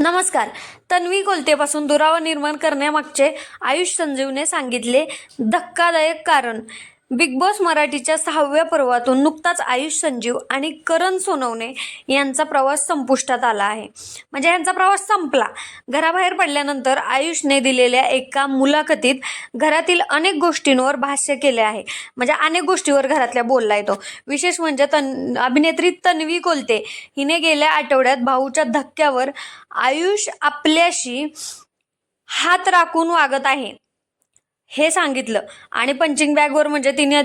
नमस्कार. तन्वी कोलतेपासून दुरावा निर्माण करण्यामागचे आयुष संजीवने सांगितले धक्कादायक कारण. बिग बॉस मराठीच्या 6व्या पर्वातून नुकताच आयुष संजीव आणि करण सोनवणे यांचा प्रवास संपुष्टात आला आहे. म्हणजे यांचा प्रवास संपला. घराबाहेर पडल्यानंतर आयुषने दिलेल्या एका मुलाखतीत घरातील अनेक गोष्टींवर भाष्य केले आहे. म्हणजे अनेक गोष्टीवर घरातल्या बोललाय तो. विशेष म्हणजे अभिनेत्री तन्वी कोलते हिने गेल्या आठवड्यात भाऊच्या धक्क्यावर आयुष आपल्याशी हात राखून वागत आहे हे सांगितलं. आणि पंचिंग बॅगवर म्हणजे तिने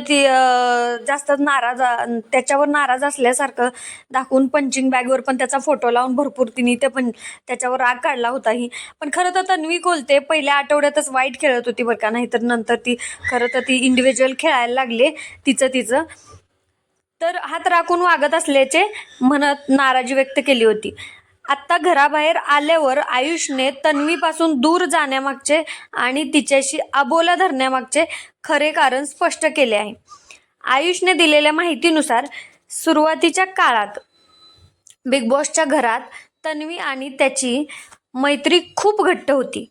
जास्त त्याच्यावर नाराज असल्यासारखं दाखवून पंचिंग बॅगवर पण त्याचा फोटो लावून भरपूर तिने ते पण त्याच्यावर राग काढला होता. पण खरं तर तन्वी कोलते पहिल्या आठवड्यातच वाईट खेळत होती बरं का. नाहीतर नंतर ती खरं तर ती इंडिव्हिज्युअल खेळायला लागले तिचं तर हात राखून वागत असल्याचे म्हणत नाराजी व्यक्त केली होती. आत्ता घराबाहेर आल्यावर आयुषने तन्वीपासून दूर जाण्यामागचे आणि तिच्याशी अबोला धरण्यामागचे खरे कारण स्पष्ट केले आहे. आयुषने दिलेल्या माहितीनुसार सुरुवातीच्या काळात बिग बॉसच्या घरात तन्वी आणि त्याची मैत्री खूप घट्ट होती.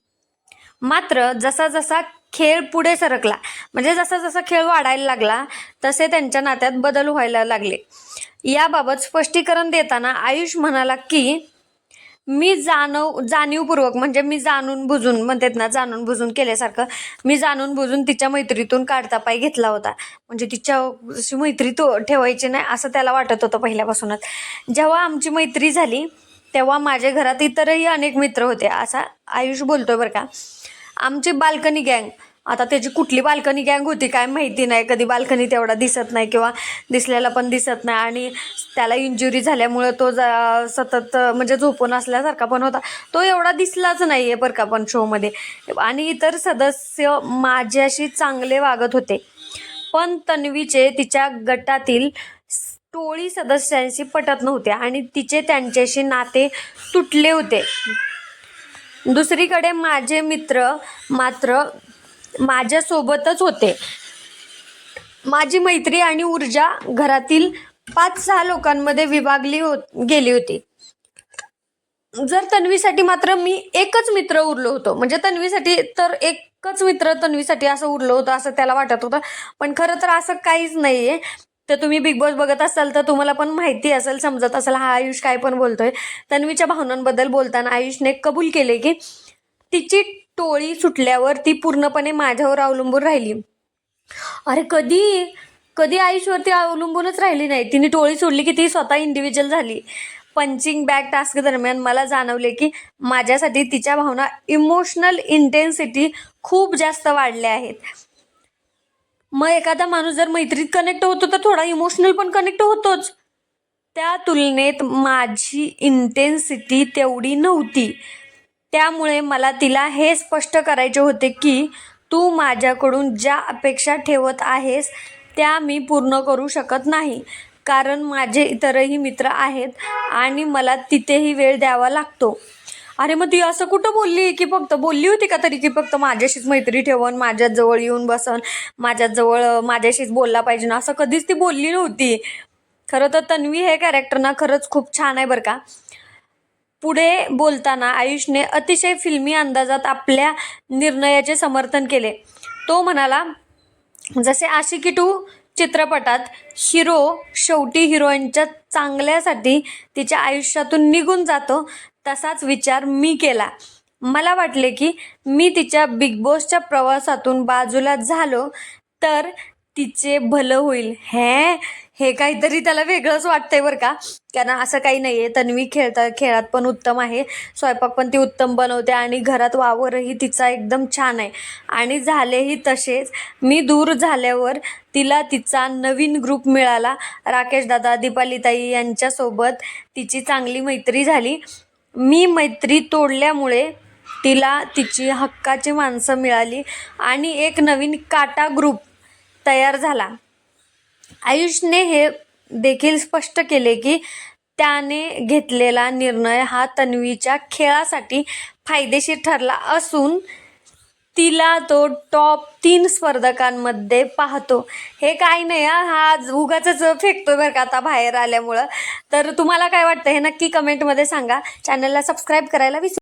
मात्र जसा जसा खेळ पुढे सरकला, म्हणजे जसा जसा खेळ वाढायला लागला तसे त्यांच्या नात्यात बदल व्हायला लागले. याबाबत स्पष्टीकरण देताना आयुष म्हणाला की मी जाणीवपूर्वक म्हणजे मी जाणून बुजून म्हणतात ना, जाणून बुजून केल्यासारखं मी जाणून बुजून तिच्या मैत्रीतून काढता पाय घेतला होता. म्हणजे तिच्या मैत्री ठेवायची नाही असं त्याला वाटत होतं पहिल्यापासूनच. जेव्हा आमची मैत्री झाली तेव्हा माझ्या घरात इतरही अनेक मित्र होते असा आयुष बोलतोय बरं का. आमची बाल्कनी गँग, आता त्याची कुठली बाल्कनी गँग होती काय माहिती नाही. कधी बाल्कनी तेवढा दिसत नाही किंवा दिसलेला पण दिसत नाही. आणि त्याला इंजुरी झाल्यामुळं तो सतत म्हणजे झोपून असल्यासारखा पण होता. तो एवढा दिसलाच नाही आहे बरं का पण शोमध्ये. आणि इतर सदस्य माझ्याशी चांगले वागत होते. पण तन्वीचे तिच्या गटातील टोळी सदस्यांशी पटत नव्हते आणि तिचे त्यांच्याशी नाते तुटले होते. दुसरीकडे माझे मित्र मात्र माझ्यासोबतच होते. माझी मैत्री आणि ऊर्जा घरातील 5-6 लोकांमध्ये विभागली गेली होती. जर तन्वीसाठी मात्र मी एकच मित्र उरलो होतो. म्हणजे तन्वीसाठी तर एकच मित्र तन्वीसाठी असं उरलं होतं असं त्याला वाटत होतं. पण खरं तर असं काहीच नाहीये. तर तुम्ही बिग बॉस बघत असाल तर तुम्हाला पण माहिती असेल, समजत असेल हा आयुष काय पण बोलतोय. तन्वीच्या भावनांबद्दल बोलताना आयुषने कबूल केले की तिची टोळी सुटल्यावर ती पूर्णपणे माझ्यावर अवलंबून राहिली. अरे कधी आयुषवरती अवलंबूनच राहिली नाही. तिने टोळी सोडली की ती स्वतः इंडिव्हिज्युअल झाली. पंचिंग बॅग टास्क दरम्यान मला जाणवले की माझ्यासाठी तिच्या भावना इमोशनल इंटेन्सिटी खूप जास्त वाढल्या आहेत. मग एखादा माणूस जर मैत्रीत कनेक्ट होतो तर थोडा इमोशनल पण कनेक्ट होतोच. त्या तुलनेत माझी इंटेन्सिटी तेवढी नव्हती. त्यामुळे मला तिला हे स्पष्ट करायचे होते की तू माझ्याकडून ज्या अपेक्षा ठेवत आहेस त्या मी पूर्ण करू शकत नाही. कारण माझे इतरही मित्र आहेत आणि मला तिथेही वेळ द्यावा लागतो. अरे मग ती असं कुठं बोलली की फक्त बोलली होती का तरी की फक्त माझ्याशीच मैत्री ठेवून माझ्या जवळ येऊन बसन, माझ्याजवळ माझ्याशीच बोलला पाहिजे ना, असं कधीच ती बोलली नव्हती. खरं तर तन्वी हे कॅरेक्टर ना खरंच खूप छान आहे बरं का. पुढे बोलताना आयुषने अतिशय फिल्मी अंदाजात आपल्या निर्णयाचे समर्थन केले. तो म्हणाला, जसे आशिकी 2 चित्रपटात हिरो शेवटी हिरोईनच्या चांगल्यासाठी तिच्या आयुष्यातून निघून जातो तसाच विचार मी केला. मला वाटले की मी तिच्या बिग बॉसच्या प्रवासातून बाजूला झालो तर तिचे भलं होईल. हे काहीतरी त्याला वेगळंच वाटतंय बरं का. कारण असं काही नाही आहे. तन्वी खेळात पण उत्तम आहे. स्वयंपाक पण ती उत्तम बनवते आणि घरात वावरही तिचा एकदम छान आहे. आणि झालेही तसेच. मी दूर झाल्यावर तिला तिचा नवीन ग्रुप मिळाला. राकेश दादा, दीपालीताई यांच्यासोबत तिची चांगली मैत्री झाली. मी मैत्री तोडल्यामुळे तिला तिची हक्काची माणसं मिळाली आणि एक नवीन काटा ग्रुप तयार झाला. आयुषने हे देखील स्पष्ट केले की त्याने घेतलेला निर्णय हा तन्वीच्या खेळासाठी फायदेशीर ठरला असून तिला तो टॉप 3 स्पर्धकांमध्ये पाहतो. हे काही नाही हा उगाच फेकतोय बरं का आता बाहेर आल्यामुळं. तर तुम्हाला काय वाटतं हे नक्की कमेंटमध्ये सांगा. चॅनलला सबस्क्राईब करायला विसरू